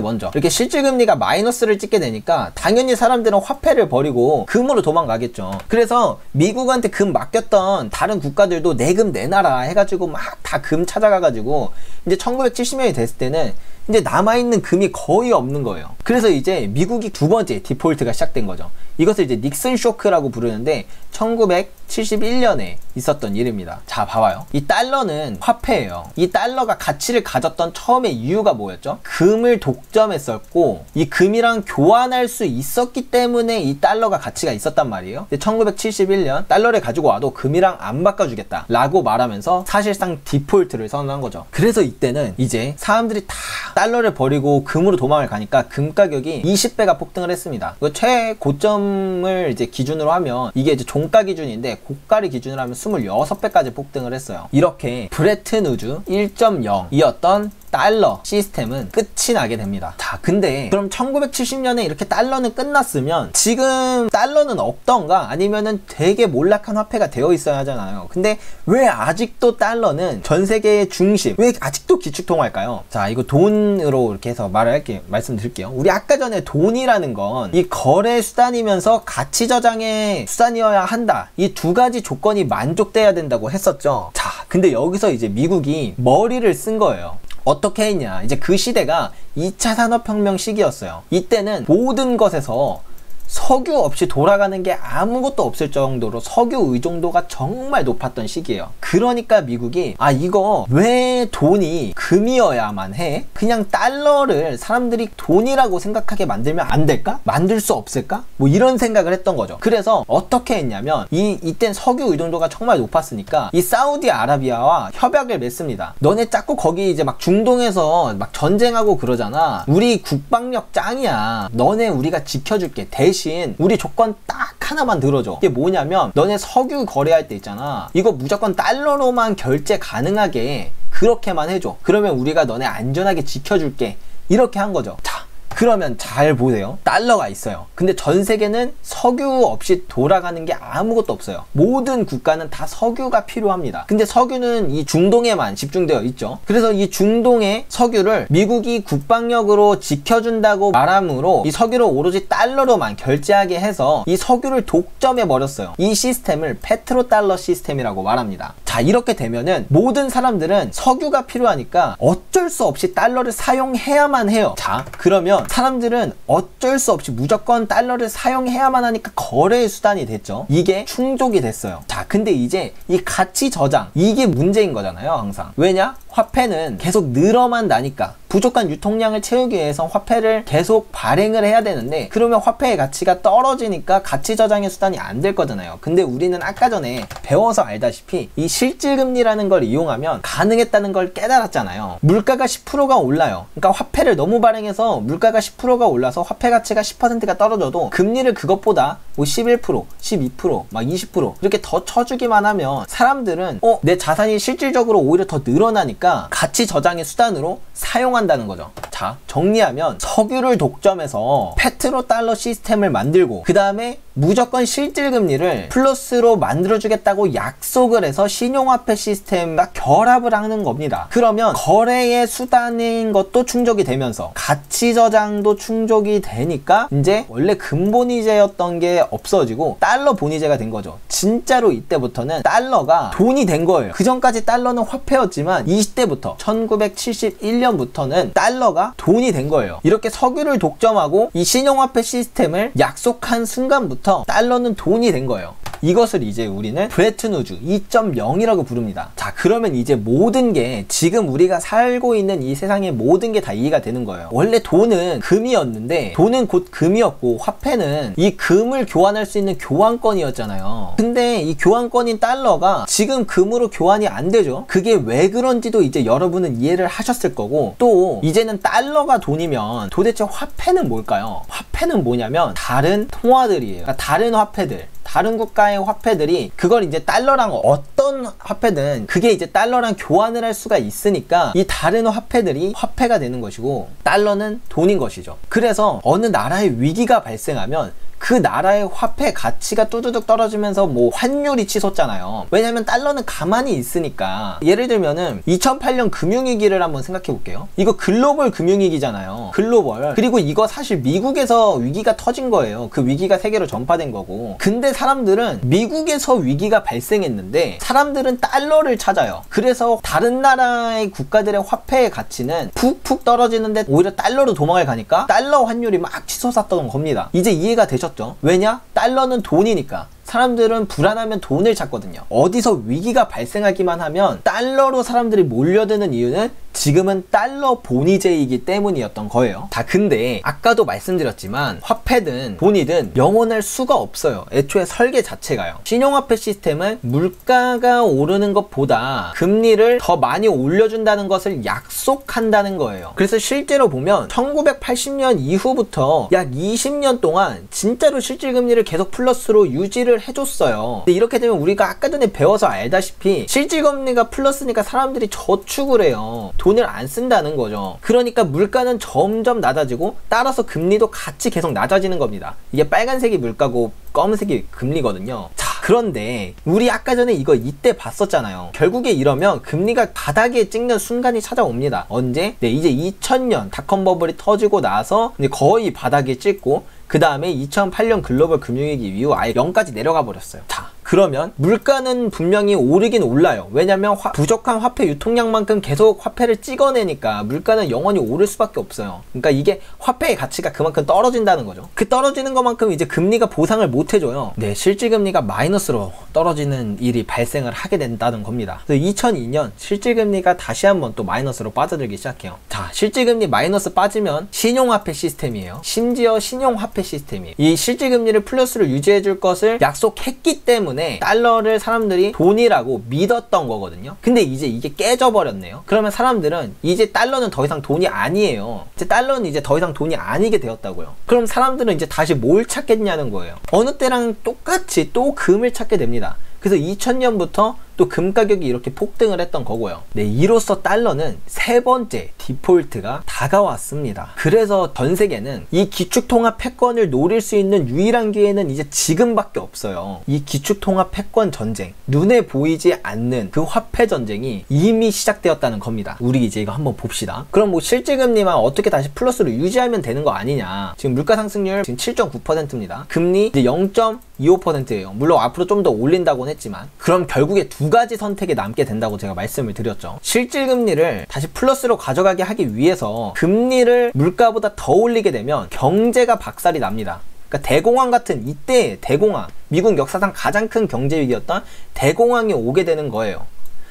먼저 이렇게 실질금리가 마이너스를 찍게 되니까 당연히 사람들은 화폐를 버리고 금으로 도망가겠죠. 그래서 미국한테 금 맡겼던 다른 국가들도 내 금 내놔라 해가지고 막 다 금 찾아가가지고 이제 1970년이 됐을 때는 이제 남아있는 금이 거의 없는 거예요. 그래서 이제 미국이 두 번째 디폴트가 시작된 거죠. 이것을 이제 닉슨 쇼크라고 부르는데 1971년에 있었던 일입니다. 자, 봐봐요. 이 달러는 화폐예요. 이 달러가 가치를 가졌던 처음의 이유가 뭐였죠? 금을 독점했었고 이 금이랑 교환할 수 있었기 때문에 이 달러가 가치가 있었단 말이에요. 근데 1971년 달러를 가지고 와도 금이랑 안 바꿔주겠다 라고 말하면서 사실상 디폴트를 선언한 거죠. 그래서 이때는 이제 사람들이 다 달러를 버리고 금으로 도망을 가니까 금 가격이 20배가 폭등을 했습니다. 최고점을 이제 기준으로 하면 이게 이제 종가 기준인데 고가를 기준으로 하면 26배까지 폭등을 했어요. 이렇게 브레튼 우즈 1.0이었던 달러 시스템은 끝이 나게 됩니다. 자, 근데 그럼 1970년에 이렇게 달러는 끝났으면 지금 달러는 없던가 아니면은 되게 몰락한 화폐가 되어 있어야 하잖아요. 근데 왜 아직도 달러는 전 세계의 중심, 왜 아직도 기축통화일까요? 자, 이거 돈으로 이렇게 해서 말씀드릴게요. 우리 아까 전에 돈이라는 건 이 거래 수단이면서 가치 저장의 수단이어야 한다. 이 두 가지 조건이 만족돼야 된다고 했었죠. 자, 근데 여기서 이제 미국이 머리를 쓴 거예요. 어떻게 했냐, 이제 그 시대가 2차 산업혁명 시기였어요. 이때는 모든 것에서 석유 없이 돌아가는 게 아무것도 없을 정도로 석유 의존도가 정말 높았던 시기예요. 그러니까 미국이 이거 왜 돈이 금이어야만 해? 그냥 달러를 사람들이 돈이라고 생각하게 만들면 안 될까? 만들 수 없을까? 뭐 이런 생각을 했던 거죠. 그래서 어떻게 했냐면 이땐 석유 의존도가 정말 높았으니까 이 사우디아라비아와 협약을 맺습니다. 너네 자꾸 거기 이제 막 중동에서 막 전쟁하고 그러잖아. 우리 국방력 짱이야. 너네 우리가 지켜줄게. 대신 우리 조건 딱 하나만 들어줘. 이게 뭐냐면 너네 석유 거래할 때 있잖아. 이거 무조건 달러로만 결제 가능하게 그렇게만 해줘. 그러면 우리가 너네 안전하게 지켜줄게. 이렇게 한 거죠. 자, 그러면 잘 보세요. 달러가 있어요. 근데 전 세계는 석유 없이 돌아가는 게 아무것도 없어요. 모든 국가는 다 석유가 필요합니다. 근데 석유는 이 중동에만 집중되어 있죠. 그래서 이 중동의 석유를 미국이 국방력으로 지켜준다고 말함으로 이 석유를 오로지 달러로만 결제하게 해서 이 석유를 독점해 버렸어요. 이 시스템을 페트로달러 시스템이라고 말합니다. 자, 이렇게 되면은 모든 사람들은 석유가 필요하니까 어쩔 수 없이 달러를 사용해야만 해요. 자, 그러면 사람들은 어쩔 수 없이 무조건 달러를 사용해야만 하니까 거래의 수단이 됐죠. 이게 충족이 됐어요. 자, 근데 이제 이 가치 저장, 이게 문제인 거잖아요, 항상. 왜냐? 화폐는 계속 늘어만 나니까 부족한 유통량을 채우기 위해서 화폐를 계속 발행을 해야 되는데 그러면 화폐의 가치가 떨어지니까 가치 저장의 수단이 안 될 거잖아요. 근데 우리는 아까 전에 배워서 알다시피 이 실질금리라는 걸 이용하면 가능했다는 걸 깨달았잖아요. 물가가 10%가 올라요. 그러니까 화폐를 너무 발행해서 물가가 10%가 올라서 화폐 가치가 10%가 떨어져도 금리를 그것보다 뭐 11%, 12%, 막 20% 이렇게 더 쳐주기만 하면 사람들은 내 자산이 실질적으로 오히려 더 늘어나니까 가치 저장의 수단으로 사용한다는 거죠. 자, 정리하면 석유를 독점해서 페트로달러 시스템을 만들고 그 다음에 무조건 실질금리를 플러스로 만들어주겠다고 약속을 해서 신용화폐 시스템과 결합을 하는 겁니다. 그러면 거래의 수단인 것도 충족이 되면서 가치 저장도 충족이 되니까 이제 원래 금본위제였던 게 없어지고 달러 본위제가 된 거죠. 진짜로 이때부터는 달러가 돈이 된 거예요. 그 전까지 달러는 화폐였지만 20대부터 1971년부터는 달러가 돈이 된 거예요. 이렇게 석유를 독점하고 이 신용화폐 시스템을 약속한 순간부터 달러는 돈이 된 거예요. 이것을 이제 우리는 브레튼 우즈 2.0이라고 부릅니다. 자, 그러면 이제 모든 게 지금 우리가 살고 있는 이 세상의 모든 게 다 이해가 되는 거예요. 원래 돈은 금이었는데 돈은 곧 금이었고 화폐는 이 금을 교환할 수 있는 교환권이었잖아요. 근데 이 교환권인 달러가 지금 금으로 교환이 안 되죠. 그게 왜 그런지도 이제 여러분은 이해를 하셨을 거고, 또 이제는 달러가 돈이면 도대체 화폐는 뭘까요? 화폐는 뭐냐면 다른 통화들이에요. 그러니까 다른 화폐들, 다른 국가의 화폐들이 그걸 이제 달러랑 어떤 화폐든 그게 이제 달러랑 교환을 할 수가 있으니까 이 다른 화폐들이 화폐가 되는 것이고 달러는 돈인 것이죠. 그래서 어느 나라의 위기가 발생하면 그 나라의 화폐 가치가 뚜두둑 떨어지면서 뭐 환율이 치솟잖아요. 왜냐면 달러는 가만히 있으니까. 예를 들면은 2008년 금융위기를 한번 생각해 볼게요. 이거 글로벌 금융위기잖아요. 글로벌. 그리고 이거 사실 미국에서 위기가 터진 거예요. 그 위기가 세계로 전파된 거고. 근데 사람들은 미국에서 위기가 발생했는데 사람들은 달러를 찾아요. 그래서 다른 나라의 국가들의 화폐의 가치는 푹푹 떨어지는데 오히려 달러로 도망을 가니까 달러 환율이 막 치솟았던 겁니다. 이제 이해가 되셨죠? 왜냐? 달러는 돈이니까. 사람들은 불안하면 돈을 찾거든요. 어디서 위기가 발생하기만 하면 달러로 사람들이 몰려드는 이유는 지금은 달러 본위제이기 때문이었던 거예요. 자, 근데 아까도 말씀드렸지만 화폐든 돈이든 영원할 수가 없어요. 애초에 설계 자체가요. 신용화폐 시스템은 물가가 오르는 것보다 금리를 더 많이 올려준다는 것을 약속한다는 거예요. 그래서 실제로 보면 1980년 이후부터 약 20년 동안 진짜로 실질금리를 계속 플러스로 유지를 해줬어요. 근데 이렇게 되면 우리가 아까 전에 배워서 알다시피 실질금리가 플러스니까 사람들이 저축을 해요. 돈을 안 쓴다는 거죠. 그러니까 물가는 점점 낮아지고 따라서 금리도 같이 계속 낮아지는 겁니다. 이게 빨간색이 물가고 검은색이 금리거든요. 자, 그런데 우리 아까 전에 이거 이때 봤었잖아요. 결국에 이러면 금리가 바닥에 찍는 순간이 찾아옵니다. 언제? 네, 이제 2000년 닷컴 버블이 터지고 나서 이제 거의 바닥에 찍고 그 다음에 2008년 글로벌 금융위기 이후 아예 0까지 내려가 버렸어요. 자, 그러면 물가는 분명히 오르긴 올라요. 왜냐면 부족한 화폐 유통량만큼 계속 화폐를 찍어내니까 물가는 영원히 오를 수밖에 없어요. 그러니까 이게 화폐의 가치가 그만큼 떨어진다는 거죠. 그 떨어지는 것만큼 이제 금리가 보상을 못 해줘요. 네, 실질금리가 마이너스로 떨어지는 일이 발생을 하게 된다는 겁니다. 그래서 2002년 실질금리가 다시 한번 또 마이너스로 빠져들기 시작해요. 자, 실질금리 마이너스 빠지면 신용화폐 시스템이에요. 심지어 신용화폐 시스템이에요. 이 실질금리를 플러스로 유지해줄 것을 약속했기 때문에 달러를 사람들이 돈이라고 믿었던 거거든요. 근데 이제 이게 깨져버렸네요. 그러면 사람들은 이제 달러는 더 이상 돈이 아니에요. 이제 달러는 이제 더 이상 돈이 아니게 되었다고요. 그럼 사람들은 이제 다시 뭘 찾겠냐는 거예요. 어느 때랑 똑같이 또 금을 찾게 됩니다. 그래서 2000년부터 또 금 가격이 이렇게 폭등을 했던 거고요. 네, 이로써 달러는 세 번째 디폴트가 다가왔습니다. 그래서 전 세계는 이 기축통화 패권을 노릴 수 있는 유일한 기회는 이제 지금밖에 없어요. 이 기축통화 패권 전쟁, 눈에 보이지 않는 그 화폐 전쟁이 이미 시작되었다는 겁니다. 우리 이제 이거 한번 봅시다. 그럼 뭐 실질금리만 어떻게 다시 플러스로 유지하면 되는 거 아니냐. 지금 물가 상승률 지금 7.9%입니다. 금리 이제 0.25%예요. 물론 앞으로 좀 더 올린다고는 했지만, 그럼 결국에 두 가지 선택이 남게 된다고 제가 말씀을 드렸죠. 실질금리를 다시 플러스로 가져가게 하기 위해서 금리를 물가보다 더 올리게 되면 경제가 박살이 납니다. 그러니까 대공황 같은 이때 대공황, 미국 역사상 가장 큰 경제 위기였던 대공황이 오게 되는 거예요.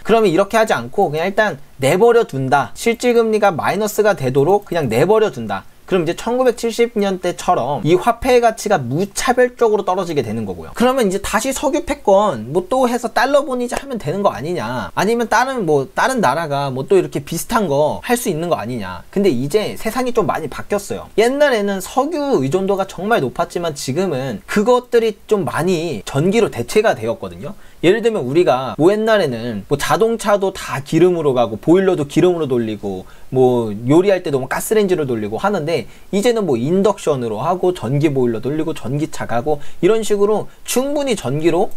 그러면 이렇게 하지 않고 그냥 일단 내버려 둔다. 실질금리가 마이너스가 되도록 그냥 내버려 둔다. 그럼 이제 1970년대처럼 이 화폐의 가치가 무차별적으로 떨어지게 되는 거고요. 그러면 이제 다시 석유 패권 뭐 또 해서 달러 본위제 하면 되는 거 아니냐. 아니면 다른 나라가 뭐 또 이렇게 비슷한 거 할 수 있는 거 아니냐. 근데 이제 세상이 좀 많이 바뀌었어요. 옛날에는 석유 의존도가 정말 높았지만 지금은 그것들이 좀 많이 전기로 대체가 되었거든요. 예를 들면 우리가 뭐 옛날에는 뭐 자동차도 다 기름으로 가고 보일러도 기름으로 돌리고 뭐 요리할 때도 뭐 가스레인지로 돌리고 하는데 이제는 뭐 인덕션으로 하고 전기 보일러 돌리고 전기차 가고 이런 식으로 충분히 전기로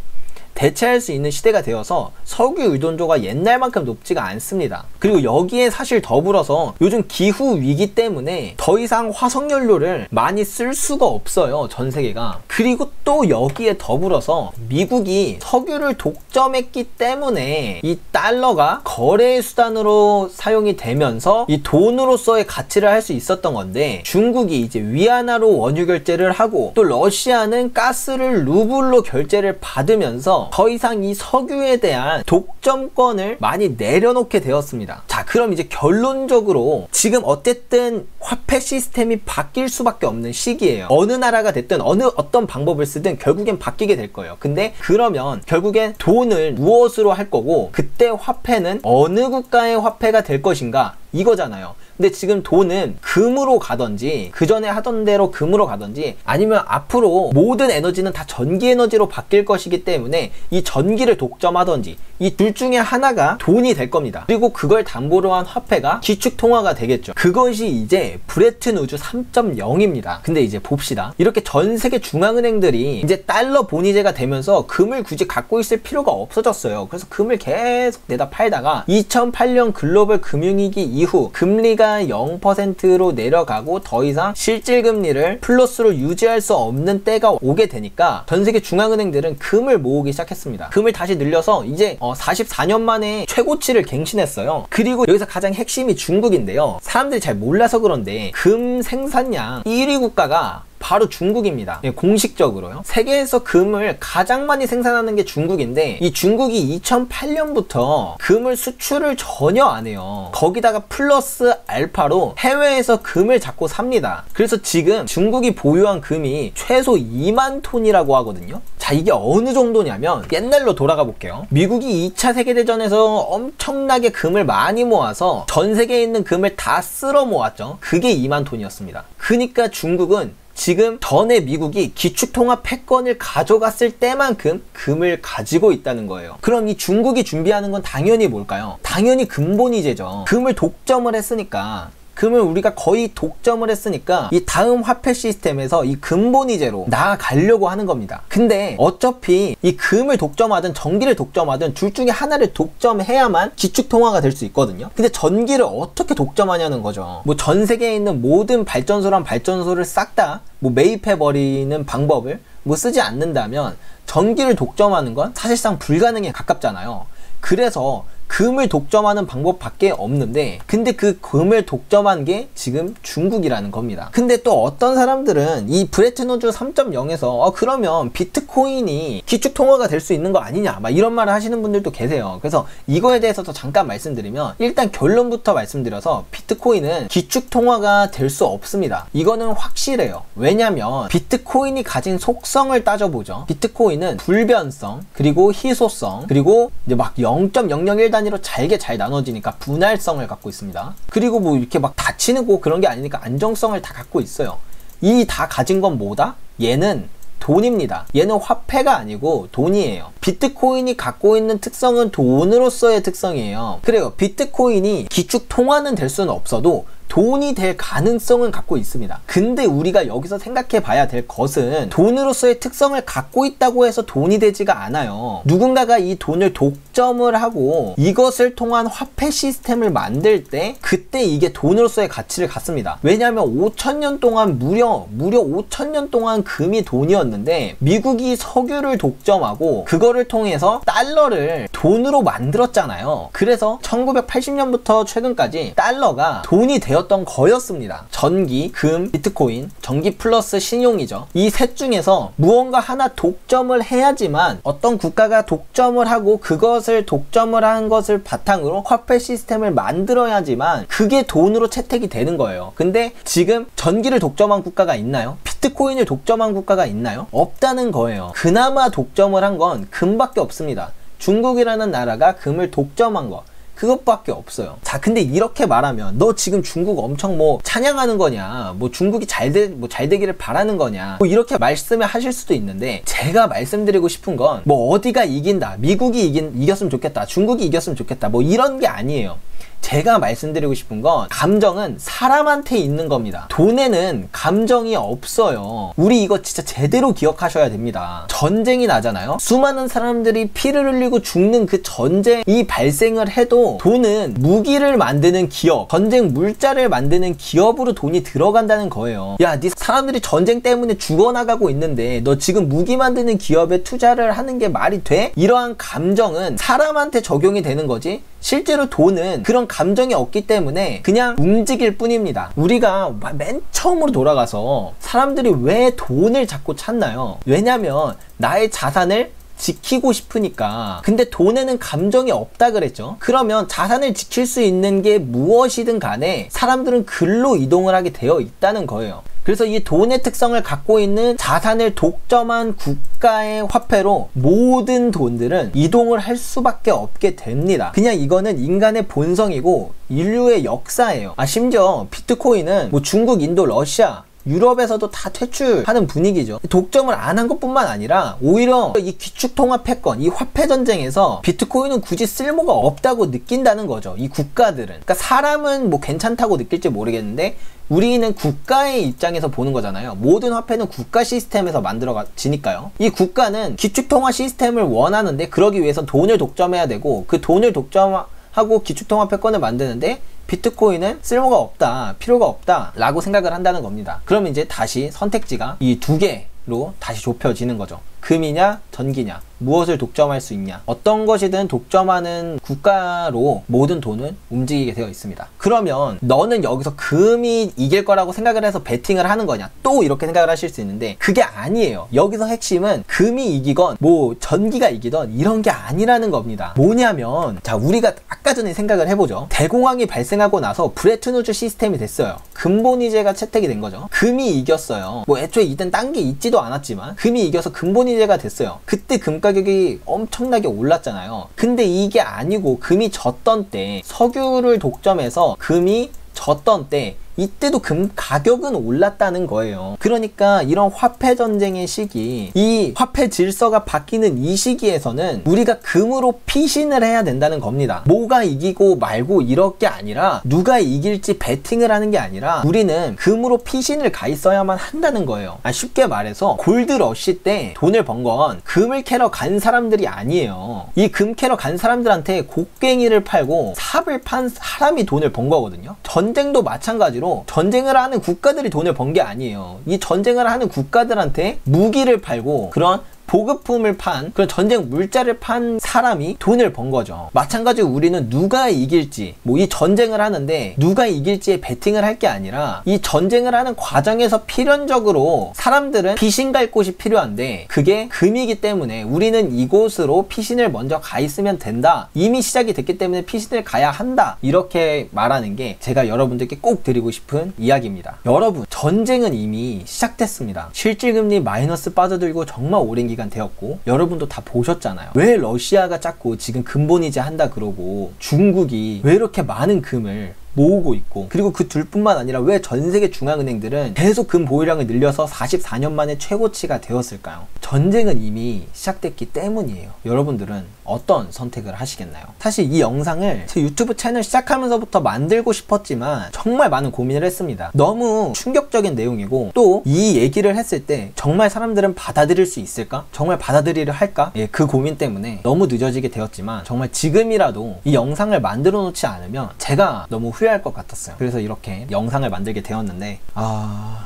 대체할 수 있는 시대가 되어서 석유 의존도가 옛날만큼 높지가 않습니다. 그리고 여기에 사실 더불어서 요즘 기후 위기 때문에 더 이상 화석연료를 많이 쓸 수가 없어요, 전 세계가. 그리고 또 여기에 더불어서 미국이 석유를 독점했기 때문에 이 달러가 거래의 수단으로 사용이 되면서 이 돈으로서의 가치를 할 수 있었던 건데, 중국이 이제 위안화로 원유 결제를 하고 또 러시아는 가스를 루블로 결제를 받으면서 더 이상 이 석유에 대한 독점권을 많이 내려놓게 되었습니다. 자, 그럼 이제 결론적으로 지금 어쨌든 화폐 시스템이 바뀔 수밖에 없는 시기예요. 어느 나라가 됐든 어떤 방법을 쓰든 결국엔 바뀌게 될 거예요. 근데 그러면 결국엔 돈을 무엇으로 할 거고, 그때 화폐는 어느 국가의 화폐가 될 것인가, 이거잖아요. 근데 지금 돈은 금으로 가든지, 그 전에 하던 대로 금으로 가든지, 아니면 앞으로 모든 에너지는 다 전기 에너지로 바뀔 것이기 때문에 이 전기를 독점하든지, 이 둘 중에 하나가 돈이 될 겁니다. 그리고 그걸 담보로 한 화폐가 기축통화가 되겠죠. 그것이 이제 브레튼 우즈 3.0입니다. 근데 이제 봅시다. 이렇게 전 세계 중앙은행들이 이제 달러 본위제가 되면서 금을 굳이 갖고 있을 필요가 없어졌어요. 그래서 금을 계속 내다 팔다가 2008년 글로벌 금융위기 이후 금리가 0%로 내려가고 더 이상 실질금리를 플러스로 유지할 수 없는 때가 오게 되니까 전 세계 중앙은행들은 금을 모으기 시작했습니다. 금을 다시 늘려서 이제 44년 만에 최고치를 갱신했어요. 그리고 여기서 가장 핵심이 중국인데요. 사람들이 잘 몰라서 그런데 금 생산량 1위 국가가 바로 중국입니다. 공식적으로요. 세계에서 금을 가장 많이 생산하는 게 중국인데, 이 중국이 2008년부터 금을 수출을 전혀 안 해요. 거기다가 플러스 알파로 해외에서 금을 자꾸 삽니다. 그래서 지금 중국이 보유한 금이 최소 2만 톤이라고 하거든요. 자, 이게 어느 정도냐면 옛날로 돌아가 볼게요. 미국이 2차 세계대전에서 엄청나게 금을 많이 모아서 전 세계에 있는 금을 다 쓸어 모았죠. 그게 2만 톤이었습니다. 그러니까 중국은 지금 전에 미국이 기축통화 패권을 가져갔을 때만큼 금을 가지고 있다는 거예요. 그럼 이 중국이 준비하는 건 당연히 뭘까요? 당연히 근본위제죠. 금을 독점을 했으니까, 금을 우리가 거의 독점을 했으니까 이 다음 화폐 시스템에서 이 근본위제로 나아가려고 하는 겁니다. 근데 어차피 이 금을 독점하든 전기를 독점하든 둘 중에 하나를 독점해야만 기축통화가 될 수 있거든요. 근데 전기를 어떻게 독점하냐는 거죠. 뭐 전 세계에 있는 모든 발전소랑 발전소를 싹 다 뭐 매입해버리는 방법을 뭐 쓰지 않는다면 전기를 독점하는 건 사실상 불가능에 가깝잖아요. 그래서 금을 독점하는 방법밖에 없는데, 근데 그 금을 독점한 게 지금 중국이라는 겁니다. 근데 또 어떤 사람들은 이 브레튼 우즈 3.0에서 그러면 비트코인이 기축통화가 될 수 있는 거 아니냐, 막 이런 말을 하시는 분들도 계세요. 그래서 이거에 대해서도 잠깐 말씀드리면, 일단 결론부터 말씀드려서 비트코인은 기축통화가 될 수 없습니다. 이거는 확실해요. 왜냐면 비트코인이 가진 속성을 따져보죠. 비트코인은 불변성, 그리고 희소성, 그리고 이제 막 0.001 단위로 잘게 잘 나눠지니까 분할성을 갖고 있습니다. 그리고 뭐 이렇게 막 다치고 그런 게 아니니까 안정성을 다 갖고 있어요. 이 다 가진 건 뭐다? 얘는 돈입니다. 얘는 화폐가 아니고 돈이에요. 비트코인이 갖고 있는 특성은 돈으로서의 특성이에요. 그래요. 비트코인이 기축 통화는 될 수는 없어도 돈이 될 가능성은 갖고 있습니다. 근데 우리가 여기서 생각해 봐야 될 것은 돈으로서의 특성을 갖고 있다고 해서 돈이 되지가 않아요. 누군가가 이 돈을 독점을 하고 이것을 통한 화폐 시스템을 만들 때 그때 이게 돈으로서의 가치를 갖습니다. 왜냐하면 5,000년 동안 무려 5,000년 동안 금이 돈이었는데 미국이 석유를 독점하고 그거를 통해서 달러를 돈으로 만들었잖아요. 그래서 1980년부터 최근까지 달러가 돈이 되었던 거였습니다. 전기, 금, 비트코인, 전기 플러스 신용이죠. 이 셋 중에서 무언가 하나 독점을 해야지만 어떤 국가가 독점을 하고 그것을 독점을 한 것을 바탕으로 화폐 시스템을 만들어야지만 그게 돈으로 채택이 되는 거예요. 근데 지금 전기를 독점한 국가가 있나요? 비트코인을 독점한 국가가 있나요? 없다는 거예요. 그나마 독점을 한 건 금밖에 없습니다. 중국이라는 나라가 금을 독점한 거, 그것밖에 없어요. 자, 근데 이렇게 말하면 너 지금 중국 엄청 뭐 찬양하는 거냐, 뭐 중국이 잘 되기를 바라는 거냐, 뭐 이렇게 말씀을 하실 수도 있는데, 제가 말씀드리고 싶은 건 뭐 어디가 이긴다, 미국이 이겼으면 좋겠다, 중국이 이겼으면 좋겠다, 뭐 이런 게 아니에요. 제가 말씀드리고 싶은 건 감정은 사람한테 있는 겁니다. 돈에는 감정이 없어요. 우리 이거 진짜 제대로 기억하셔야 됩니다. 전쟁이 나잖아요. 수많은 사람들이 피를 흘리고 죽는 그 전쟁이 발생을 해도 돈은 무기를 만드는 기업, 전쟁 물자를 만드는 기업으로 돈이 들어간다는 거예요. 야, 네 사람들이 전쟁 때문에 죽어나가고 있는데 너 지금 무기 만드는 기업에 투자를 하는 게 말이 돼? 이러한 감정은 사람한테 적용이 되는 거지 실제로 돈은 그런 감정이 없기 때문에 그냥 움직일 뿐입니다. 우리가 맨 처음으로 돌아가서 사람들이 왜 돈을 자꾸 찾나요? 왜냐면 나의 자산을 지키고 싶으니까. 근데 돈에는 감정이 없다 그랬죠. 그러면 자산을 지킬 수 있는 게 무엇이든 간에 사람들은 글로 이동을 하게 되어 있다는 거예요. 그래서 이 돈의 특성을 갖고 있는 자산을 독점한 국가의 화폐로 모든 돈들은 이동을 할 수밖에 없게 됩니다. 그냥 이거는 인간의 본성이고 인류의 역사예요. 심지어 비트코인은 뭐 중국, 인도, 러시아 유럽에서도 다 퇴출하는 분위기죠. 독점을 안 한 것뿐만 아니라 오히려 이 기축통화 패권, 이 화폐 전쟁에서 비트코인은 굳이 쓸모가 없다고 느낀다는 거죠. 이 국가들은. 그러니까 사람은 뭐 괜찮다고 느낄지 모르겠는데 우리는 국가의 입장에서 보는 거잖아요. 모든 화폐는 국가 시스템에서 만들어지니까요. 이 국가는 기축통화 시스템을 원하는데 그러기 위해서 돈을 독점해야 되고 그 돈을 독점하고 기축통화 패권을 만드는데 비트코인은 쓸모가 없다, 필요가 없다 라고 생각을 한다는 겁니다. 그럼 이제 다시 선택지가 이 두 개로 다시 좁혀지는 거죠. 금이냐 전기냐, 무엇을 독점할 수 있냐, 어떤 것이든 독점하는 국가로 모든 돈은 움직이게 되어 있습니다. 그러면 너는 여기서 금이 이길 거라고 생각을 해서 베팅을 하는 거냐, 또 이렇게 생각을 하실 수 있는데 그게 아니에요. 여기서 핵심은 금이 이기건 뭐 전기가 이기던 이런 게 아니라는 겁니다. 뭐냐면 자, 우리가 아까 전에 생각을 해보죠. 대공황이 발생하고 나서 브레튼 우즈 시스템이 됐어요. 근본이제가 채택이 된 거죠. 금이 이겼어요. 뭐 애초에 이땐 딴 게 있지도 않았지만 금이 이겨서 근본이제가 됐어요. 그때 금 가격이 엄청나게 올랐잖아요. 근데 이게 아니고 금이 졌던 때, 석유를 독점해서 금이 졌던 때 이때도 금 가격은 올랐다는 거예요. 그러니까 이런 화폐 전쟁의 시기, 이 화폐 질서가 바뀌는 이 시기에서는 우리가 금으로 피신을 해야 된다는 겁니다. 뭐가 이기고 말고 이럴 게 아니라 누가 이길지 베팅을 하는 게 아니라 우리는 금으로 피신을 가 있어야만 한다는 거예요. 쉽게 말해서 골드러시 때 돈을 번 건 금을 캐러 간 사람들이 아니에요. 이 금 캐러 간 사람들한테 곡괭이를 팔고 삽을 판 사람이 돈을 번 거거든요. 전쟁도 마찬가지로 전쟁을 하는 국가들이 돈을 번 게 아니에요. 이 전쟁을 하는 국가들한테 무기를 팔고 그런 보급품을 판, 그런 전쟁 물자를 판 사람이 돈을 번 거죠. 마찬가지로 우리는 누가 이길지, 뭐 이 전쟁을 하는데 누가 이길지에 베팅을 할 게 아니라 이 전쟁을 하는 과정에서 필연적으로 사람들은 피신 갈 곳이 필요한데 그게 금이기 때문에 우리는 이곳으로 피신을 먼저 가 있으면 된다. 이미 시작이 됐기 때문에 피신을 가야 한다. 이렇게 말하는 게 제가 여러분들께 꼭 드리고 싶은 이야기입니다. 여러분, 전쟁은 이미 시작됐습니다. 실질금리 마이너스 빠져들고 정말 오랜 기간 되었고 여러분도 다 보셨잖아요. 왜 러시아가 자꾸 지금 근본이제 한다 그러고 중국이 왜 이렇게 많은 금을 모으고 있고, 그리고 그 둘뿐만 아니라 왜 전 세계 중앙은행들은 계속 금 보유량을 늘려서 44년 만에 최고치가 되었을까요? 전쟁은 이미 시작됐기 때문이에요. 여러분들은 어떤 선택을 하시겠나요? 사실 이 영상을 제 유튜브 채널 시작하면서부터 만들고 싶었지만 정말 많은 고민을 했습니다. 너무 충격적인 내용이고 또 이 얘기를 했을 때 정말 사람들은 받아들일 수 있을까? 정말 받아들이려 할까? 그 고민 때문에 너무 늦어지게 되었지만 정말 지금이라도 이 영상을 만들어 놓지 않으면 제가 너무 후회할 것 같았어요. 그래서 이렇게 영상을 만들게 되었는데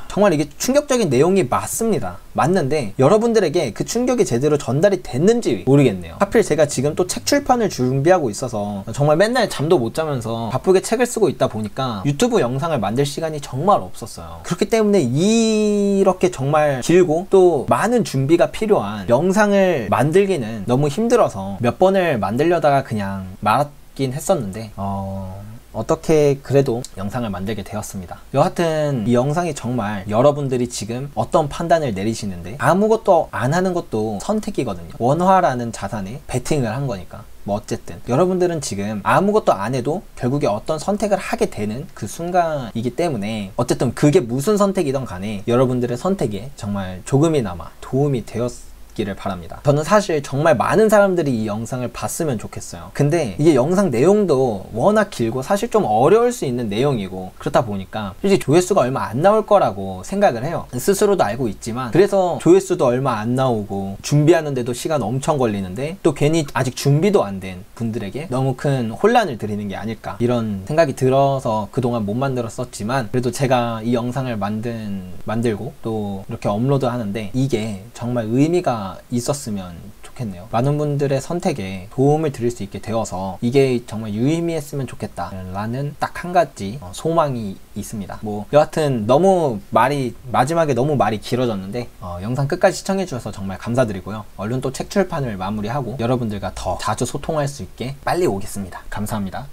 정말 이게 충격적인 내용이 맞습니다. 맞는데 여러분들에게 그 충격이 제대로 전달이 됐는지 모르겠네요. 하필 제가 지금 또 책 출판을 준비하고 있어서 정말 맨날 잠도 못 자면서 바쁘게 책을 쓰고 있다 보니까 유튜브 영상을 만들 시간이 정말 없었어요. 그렇기 때문에 이렇게 정말 길고 또 많은 준비가 필요한 영상을 만들기는 너무 힘들어서 몇 번을 만들려다가 그냥 말았긴 했었는데 어떻게 그래도 영상을 만들게 되었습니다. 여하튼 이 영상이 정말 여러분들이 지금 어떤 판단을 내리시는데 아무것도 안 하는 것도 선택이거든요. 원화라는 자산에 베팅을 한 거니까. 뭐 어쨌든 여러분들은 지금 아무것도 안 해도 결국에 어떤 선택을 하게 되는 그 순간이기 때문에 어쨌든 그게 무슨 선택이든 간에 여러분들의 선택에 정말 조금이나마 도움이 되었 있기를 바랍니다. 저는 사실 정말 많은 사람들이 이 영상을 봤으면 좋겠어요. 근데 이게 영상 내용도 워낙 길고 사실 좀 어려울 수 있는 내용이고, 그렇다 보니까 솔직히 조회수가 얼마 안 나올 거라고 생각을 해요. 스스로도 알고 있지만, 그래서 조회수도 얼마 안 나오고 준비하는데도 시간 엄청 걸리는데 또 괜히 아직 준비도 안 된 분들에게 너무 큰 혼란을 드리는 게 아닐까, 이런 생각이 들어서 그동안 못 만들었었지만, 그래도 제가 이 영상을 만들고 또 이렇게 업로드 하는데 이게 정말 의미가 있었으면 좋겠네요. 많은 분들의 선택에 도움을 드릴 수 있게 되어서 이게 정말 유의미했으면 좋겠다 라는 딱 한 가지 소망이 있습니다. 뭐 여하튼 마지막에 너무 말이 길어졌는데 영상 끝까지 시청해 주셔서 정말 감사드리고요. 얼른 또 책 출판을 마무리하고 여러분들과 더 자주 소통할 수 있게 빨리 오겠습니다. 감사합니다.